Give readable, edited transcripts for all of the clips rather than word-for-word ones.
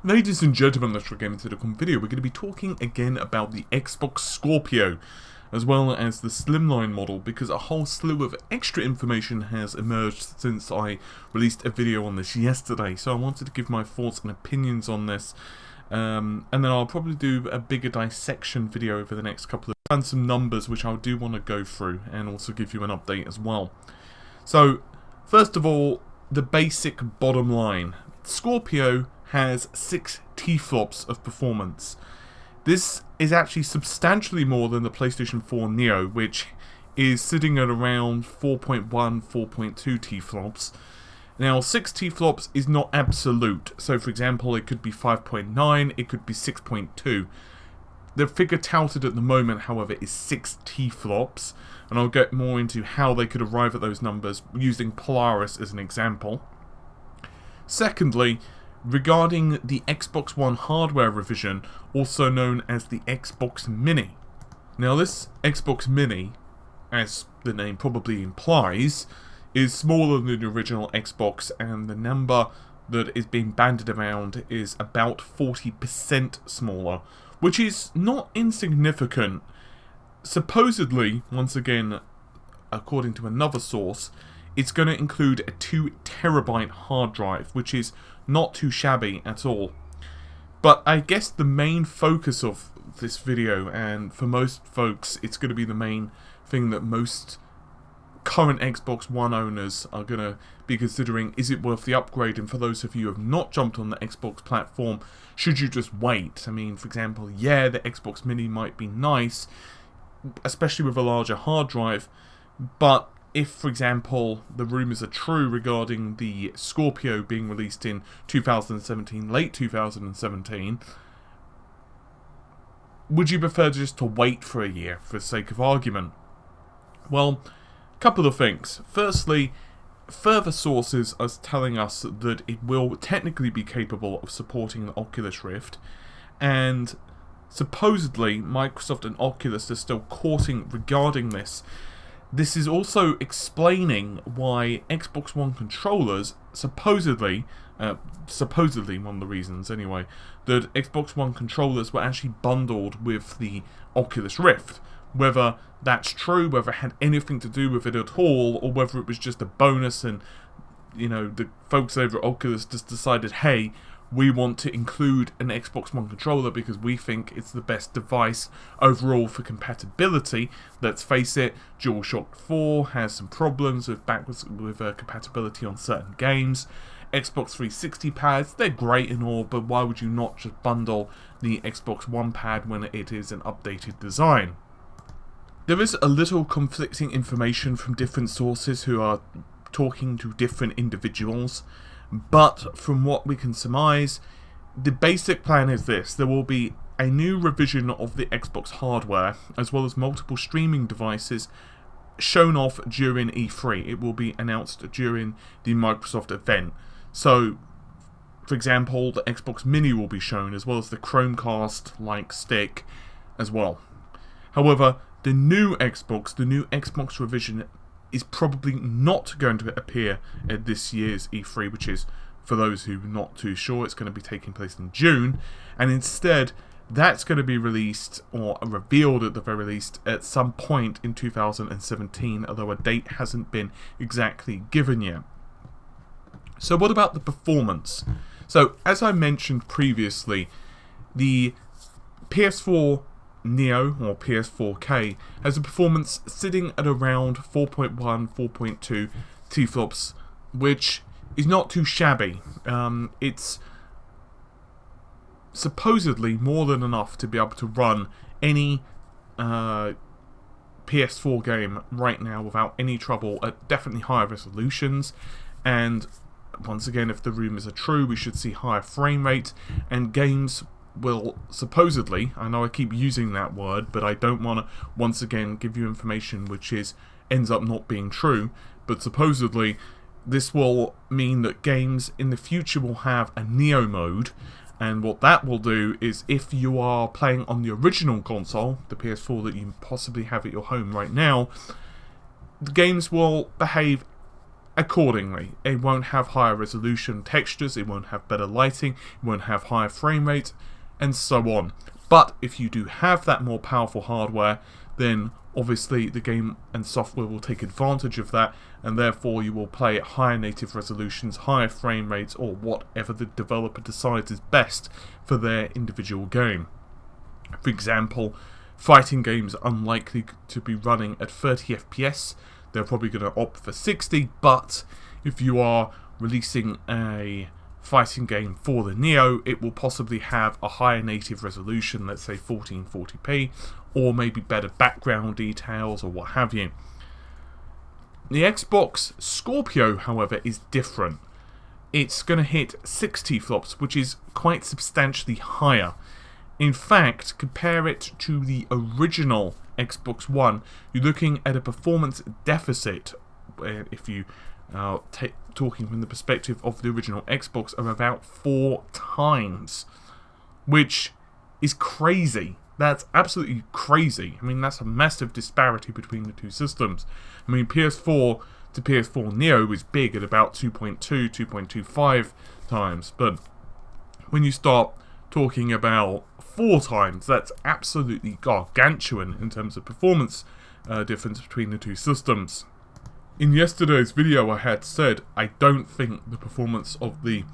Ladies and gentlemen, let's get into the video. We're going to be talking again about the Xbox Scorpio, as well as the slimline model, because a whole slew of extra information has emerged since I released a video on this yesterday. So I wanted to give my thoughts and opinions on this, and then I'll probably do a bigger dissection video over the next couple of days, and some numbers which I do want to go through, and also give you an update as well. So, first of all, the basic bottom line. Scorpio has 6 T-flops of performance. This is actually substantially more than the PlayStation 4 Neo, which is sitting at around 4.1, 4.2 T-flops. Now, 6 T-flops is not absolute, so for example, it could be 5.9, it could be 6.2. The figure touted at the moment, however, is 6 T-flops, and I'll get more into how they could arrive at those numbers using Polaris as an example. Secondly, regarding the Xbox One hardware revision, also known as the Xbox Mini. Now this Xbox Mini, as the name probably implies, is smaller than the original Xbox, and the number that is being bandied around is about 40% smaller, which is not insignificant. Supposedly, once again, according to another source, it's going to include a 2 terabyte hard drive, which is not too shabby at all. But I guess the main focus of this video, and for most folks it's going to be the main thing that most current Xbox One owners are going to be considering, is it worth the upgrade? And for those of you who have not jumped on the Xbox platform, should you just wait? I mean, for example, yeah, the Xbox Mini might be nice, especially with a larger hard drive, but if, for example, the rumours are true regarding the Scorpio being released in 2017, late 2017, would you prefer just to wait for a year for the sake of argument? Well, a couple of things. Firstly, further sources are telling us that it will technically be capable of supporting the Oculus Rift, and supposedly Microsoft and Oculus are still courting regarding this. This is also explaining why Xbox One controllers, supposedly one of the reasons anyway, that Xbox One controllers were actually bundled with the Oculus Rift. Whether that's true, whether it had anything to do with it at all, or whether it was just a bonus and, you know, the folks over at Oculus just decided, hey, we want to include an Xbox One controller because we think it's the best device overall for compatibility. Let's face it, DualShock 4 has some problems with compatibility on certain games. Xbox 360 pads, they're great and all, but why would you not just bundle the Xbox One pad when it is an updated design? There is a little conflicting information from different sources who are talking to different individuals. But from what we can surmise, the basic plan is this. There will be a new revision of the Xbox hardware, as well as multiple streaming devices shown off during E3. It will be announced during the Microsoft event. So, for example, the Xbox Mini will be shown, as well as the Chromecast-like stick as well. However, the new Xbox revision is probably not going to appear at this year's E3, which is, for those who are not too sure, it's going to be taking place in June, and instead that's going to be released, or revealed at the very least, at some point in 2017, although a date hasn't been exactly given yet. So what about the performance? So, as I mentioned previously, the PS4 Neo, or PS4K, has a performance sitting at around 4.1, 4.2 T-flops, which is not too shabby. It's supposedly more than enough to be able to run any PS4 game right now without any trouble at definitely higher resolutions, and once again, if the rumours are true, we should see higher frame rates, and games will supposedly, I know I keep using that word, but I don't want to once again give you information which ends up not being true, but supposedly this will mean that games in the future will have a Neo mode, and what that will do is, if you are playing on the original console, the PS4 that you possibly have at your home right now, the games will behave accordingly. It won't have higher resolution textures, it won't have better lighting, it won't have higher frame rate, and so on. But if you do have that more powerful hardware, then obviously the game and software will take advantage of that, and therefore you will play at higher native resolutions, higher frame rates, or whatever the developer decides is best for their individual game. For example, fighting games are unlikely to be running at 30 FPS. They're probably going to opt for 60, but if you are releasing a fighting game for the Neo, it will possibly have a higher native resolution, let's say 1440p, or maybe better background details or what have you. The Xbox Scorpio, however, is different. It's going to hit 60 flops, which is quite substantially higher. In fact, compare it to the original Xbox One, you're looking at a performance deficit, if you are talking from the perspective of the original Xbox, of about 4 times, which is crazy. That's absolutely crazy. I mean, that's a massive disparity between the two systems. I mean, PS4 to PS4 Neo is big at about 2.2, 2.25 times, but when you start talking about 4 times, that's absolutely gargantuan in terms of performance difference between the two systems. In yesterday's video I had said I don't think the performance of the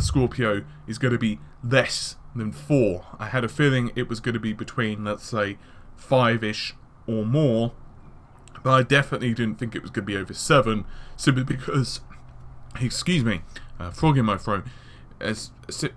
Scorpio is going to be less than 4. I had a feeling it was going to be between, let's say, 5-ish or more, but I definitely didn't think it was going to be over 7, simply because, excuse me, frog in my throat,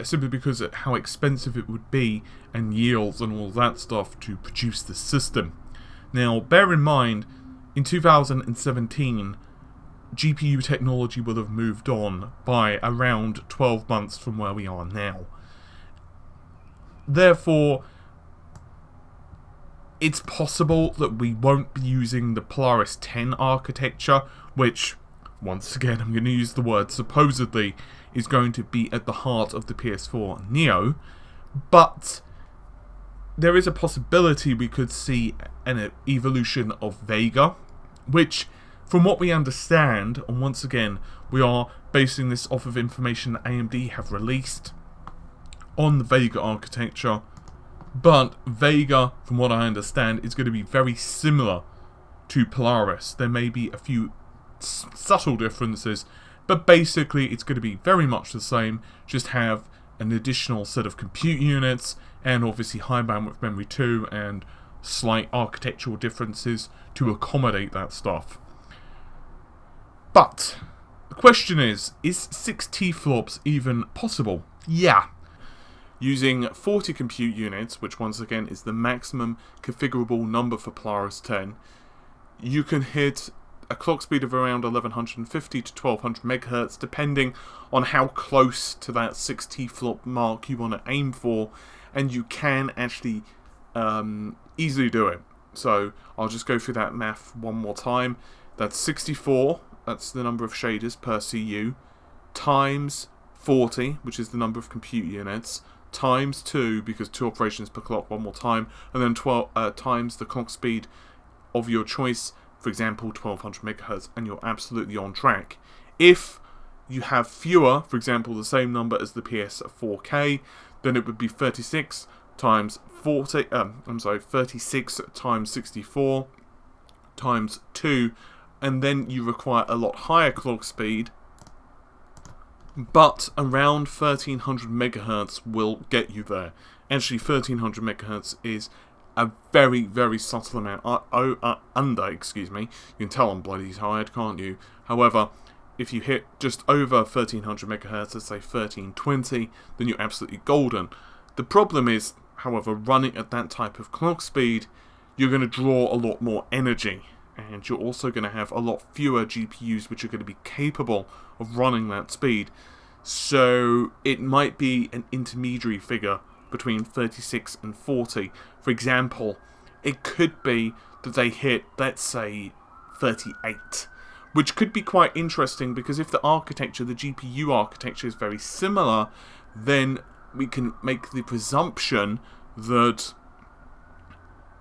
simply because of how expensive it would be, and yields and all that stuff to produce the system. Now, bear in mind, in 2017, GPU technology will have moved on by around 12 months from where we are now. Therefore, it's possible that we won't be using the Polaris 10 architecture, which, once again, I'm going to use the word supposedly, is going to be at the heart of the PS4 Neo, but there is a possibility we could see an evolution of Vega, which, from what we understand, and once again, we are basing this off of information that AMD have released on the Vega architecture, but Vega, from what I understand, is going to be very similar to Polaris. There may be a few subtle differences, but basically it's going to be very much the same, just have an additional set of compute units, and obviously high bandwidth memory too, and slight architectural differences to accommodate that stuff. But the question is 60 flops even possible? Yeah. Using 40 compute units, which once again is the maximum configurable number for Polaris 10, you can hit a clock speed of around 1150 to 1200 MHz, depending on how close to that 60 flop mark you want to aim for, and you can actually easily do it. So I'll just go through that math one more time. That's 64, that's the number of shaders per CU, times 40, which is the number of compute units, times 2, because 2 operations per clock, one more time, and then 12 times the clock speed of your choice, for example 1200 MHz, and you're absolutely on track. If you have fewer, for example the same number as the PS4K, then it would be 36 times 36 times 64 times 2, and then you require a lot higher clock speed, but around 1300 MHz will get you there. Actually, 1300 MHz is a very, very subtle amount under, excuse me. You can tell I'm bloody tired, can't you? However, if you hit just over 1300 MHz, let's say 1320, then you're absolutely golden. The problem is, however, running at that type of clock speed, you're going to draw a lot more energy, and you're also going to have a lot fewer GPUs which are going to be capable of running that speed. So it might be an intermediary figure between 36 and 40. For example, it could be that they hit, let's say, 38, which could be quite interesting, because if the architecture, the GPU architecture, is very similar, then we can make the presumption that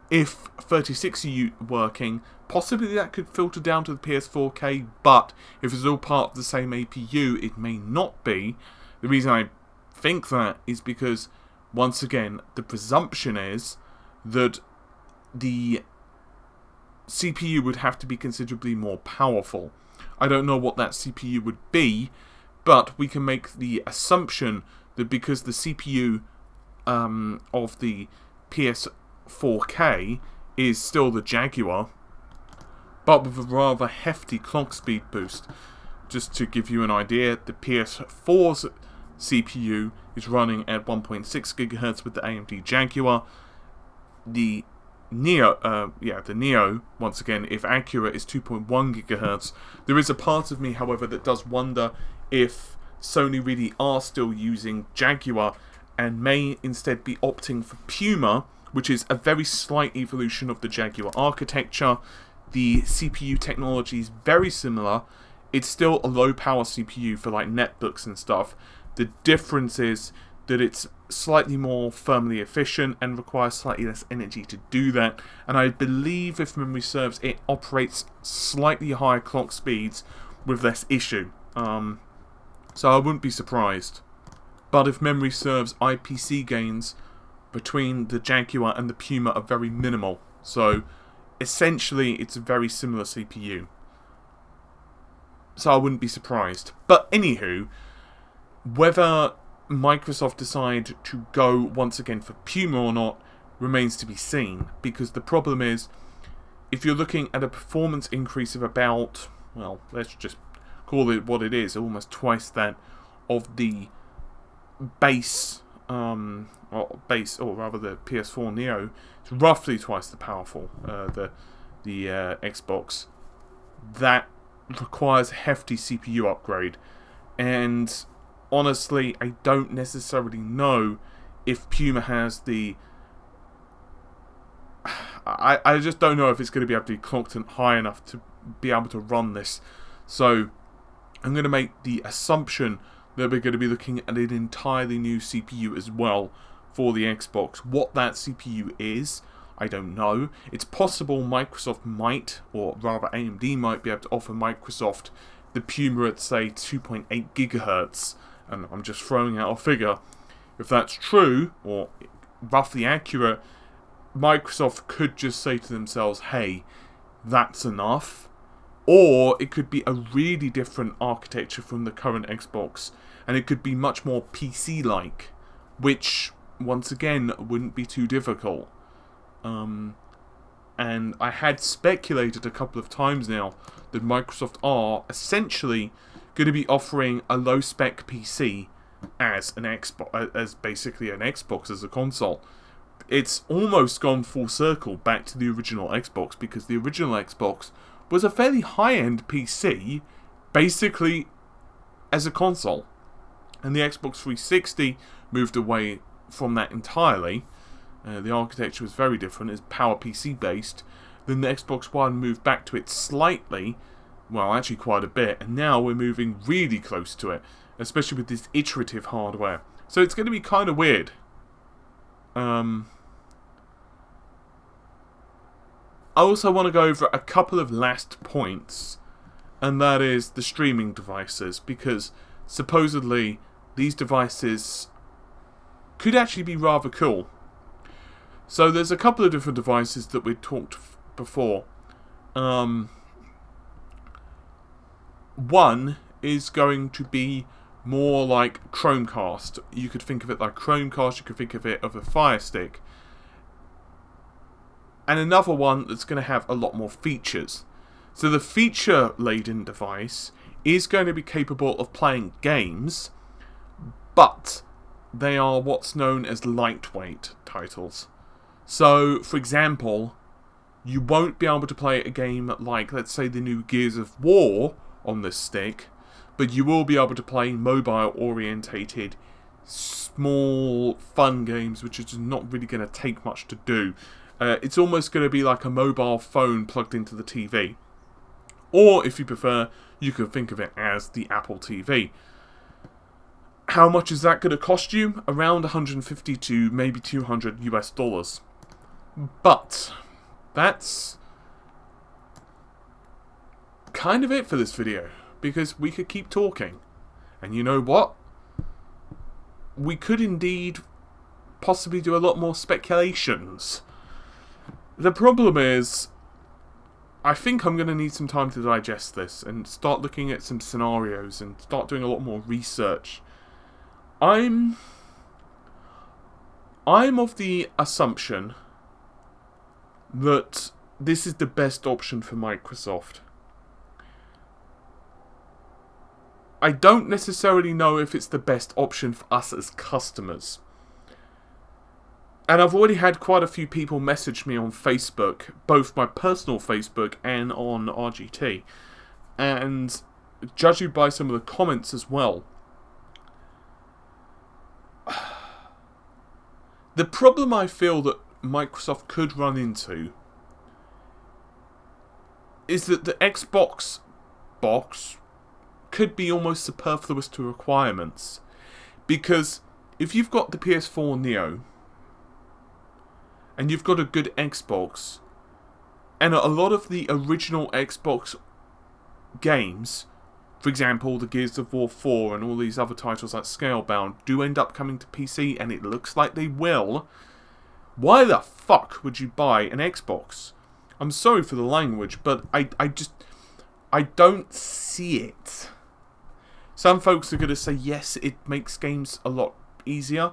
if 36 are working, Possibly that could filter down to the PS4K, but if it's all part of the same APU, it may not be. The reason I think that is because, once again, the presumption is that the CPU would have to be considerably more powerful. I don't know what that CPU would be, but we can make the assumption that because the CPU of the PS4K is still the Jaguar, but with a rather hefty clock speed boost. Just to give you an idea, the PS4's CPU is running at 1.6 GHz with the AMD Jaguar. The Neo, once again, if accurate, is 2.1 GHz. There is a part of me, however, that does wonder if Sony really are still using Jaguar and may instead be opting for Puma, which is a very slight evolution of the Jaguar architecture. The CPU technology is very similar. It's still a low power CPU for like netbooks and stuff. The difference is that it's slightly more firmly efficient and requires slightly less energy to do that. And I believe, if memory serves, it operates slightly higher clock speeds with less issue. So I wouldn't be surprised. But if memory serves, IPC gains between the Jaguar and the Puma are very minimal. So essentially, it's a very similar CPU. So I wouldn't be surprised. But anywho, whether Microsoft decide to go once again for Puma or not remains to be seen. Because the problem is, if you're looking at a performance increase of about, well, let's just call it what it is, almost twice that of the base, or rather the PS4 Neo, it's roughly twice the powerful, the Xbox. That requires a hefty CPU upgrade, and honestly, I don't necessarily know if Puma has the... I just don't know if it's going to be able to be clocked high enough to be able to run this. So I'm going to make the assumption that we're going to be looking at an entirely new CPU as well for the Xbox. What that CPU is, I don't know. It's possible Microsoft might, or rather AMD might be able to offer Microsoft the Puma at, say, 2.8 GHz. And I'm just throwing out a figure. If that's true, or roughly accurate, Microsoft could just say to themselves, hey, that's enough. Or it could be a really different architecture from the current Xbox, and it could be much more PC-like, which, once again, wouldn't be too difficult. And I had speculated a couple of times now that Microsoft are essentially going to be offering a low-spec PC as an Xbox, as basically an Xbox as a console. It's almost gone full circle back to the original Xbox, because the original Xbox was a fairly high-end PC, basically as a console. And the Xbox 360 moved away from that entirely. The architecture was very different. It's power PC based. Then the Xbox One moved back to it slightly, well, actually quite a bit, and now we're moving really close to it, especially with this iterative hardware. So it's going to be kind of weird. I also want to go over a couple of last points, and that is the streaming devices, because supposedly these devices could actually be rather cool. So there's a couple of different devices that we talked before. One is going to be more like Chromecast. You could think of it like Chromecast, you could think of it of a Fire Stick. And another one that's going to have a lot more features. So the feature-laden device is going to be capable of playing games, but they are what's known as lightweight titles. So, for example, you won't be able to play a game like, let's say, the new Gears of War on this stick, but you will be able to play mobile-orientated, small, fun games, which is just not really going to take much to do. It's almost going to be like a mobile phone plugged into the TV. Or, if you prefer, you can think of it as the Apple TV. How much is that going to cost you? Around 150 to maybe $200 US. But that's kind of it for this video, because we could keep talking. And you know what? We could indeed possibly do a lot more speculations. The problem is, I think I'm going to need some time to digest this and start looking at some scenarios and start doing a lot more research. I'm of the assumption that this is the best option for Microsoft. I don't necessarily know if it's the best option for us as customers. And I've already had quite a few people message me on Facebook, both my personal Facebook and on RGT. And judging by some of the comments as well, the problem I feel that Microsoft could run into is that the Xbox box could be almost superfluous to requirements. Because if you've got the PS4 Neo, and you've got a good Xbox, and a lot of the original Xbox games, for example, the Gears of War 4 and all these other titles like Scalebound, do end up coming to PC, and it looks like they will, why the fuck would you buy an Xbox? I'm sorry for the language, but I don't see it. Some folks are going to say, yes, it makes games a lot easier,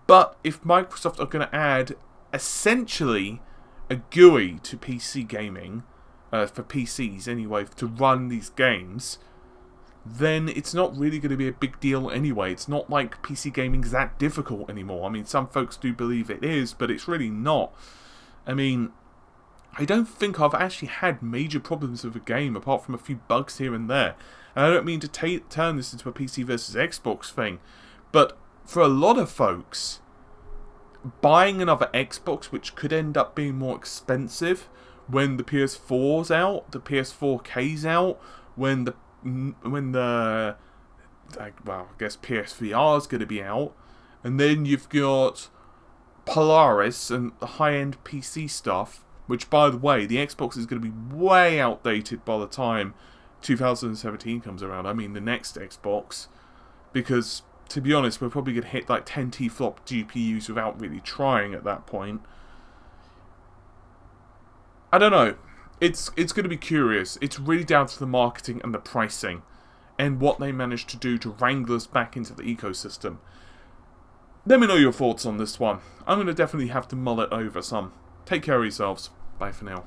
but if Microsoft are going to add essentially a GUI to PC gaming, for PCs anyway, to run these games, then it's not really going to be a big deal anyway. It's not like PC gaming's that difficult anymore. I mean, some folks do believe it is, but it's really not. I mean, I don't think I've actually had major problems with a game, apart from a few bugs here and there. And I don't mean to turn this into a PC versus Xbox thing, but for a lot of folks, buying another Xbox, which could end up being more expensive when the PS4's out, the PS4K's out, when the well, I guess PSVR's going to be out, and then you've got Polaris and the high-end PC stuff, which, by the way, the Xbox is going to be way outdated by the time 2017 comes around. I mean, the next Xbox, because, to be honest, we're probably going to hit like 10 T-flop GPUs without really trying at that point. I don't know. It's going to be curious. It's really down to the marketing and the pricing, and what they managed to do to wrangle us back into the ecosystem. Let me know your thoughts on this one. I'm going to definitely have to mull it over some. Take care of yourselves. Bye for now.